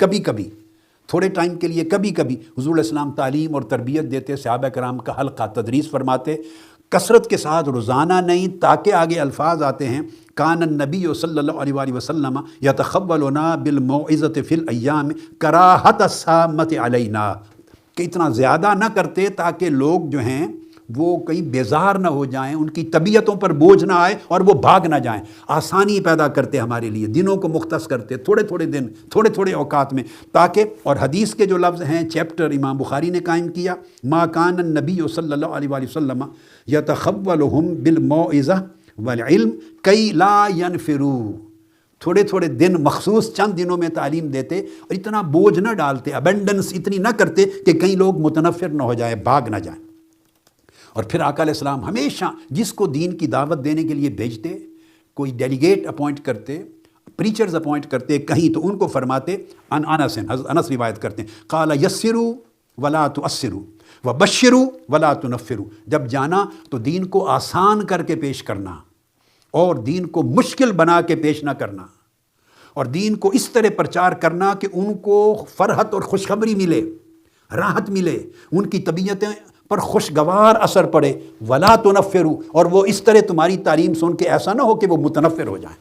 کبھی کبھی تھوڑے ٹائم کے لیے کبھی کبھی حضور علیہ السلام تعلیم اور تربیت دیتے، صحابہ کرام کا حلقہ تدریس فرماتے، کثرت کے ساتھ روزانہ نہیں، تاکہ آگے الفاظ آتے ہیں کان النبی صلی اللہ علیہ وآلہ وسلم یتخولنا بالموعظۃ فی الایام کراہۃ السامۃ علینا، کہ اتنا زیادہ نہ کرتے تاکہ لوگ جو ہیں وہ کہیں بیزار نہ ہو جائیں، ان کی طبیعتوں پر بوجھ نہ آئے اور وہ بھاگ نہ جائیں، آسانی پیدا کرتے ہمارے لیے، دنوں کو مختص کرتے، تھوڑے تھوڑے دن، تھوڑے تھوڑے اوقات میں، تاکہ، اور حدیث کے جو لفظ ہیں چیپٹر امام بخاری نے قائم کیا، ما کان النبی صلی اللہ علیہ وآلہ وسلم یتخولہم بالموعظہ والعلم کی لا ینفروا، تھوڑے تھوڑے دن مخصوص چند دنوں میں تعلیم دیتے اور اتنا بوجھ نہ ڈالتے، ابنڈنس اتنی نہ کرتے کہ کئی لوگ متنفر نہ ہو جائیں، بھاگ نہ جائیں۔ اور پھر آقا علیہ السلام ہمیشہ جس کو دین کی دعوت دینے کے لیے بھیجتے، کوئی ڈیلیگیٹ اپوائنٹ کرتے، پریچرز اپوائنٹ کرتے کہیں، تو ان کو فرماتے، انس حضرت انس روایت کرتے ہیں، قال یسروا ولا تعسروا وبشروا ولا تنفروا، جب جانا تو دین کو آسان کر کے پیش کرنا اور دین کو مشکل بنا کے پیش نہ کرنا، اور دین کو اس طرح پرچار کرنا کہ ان کو فرحت اور خوشخبری ملے، راحت ملے، ان کی طبیعتیں پر خوشگوار اثر پڑے، ولا تنفروا، اور وہ اس طرح تمہاری تعلیم سن کے ایسا نہ ہو کہ وہ متنفر ہو جائیں۔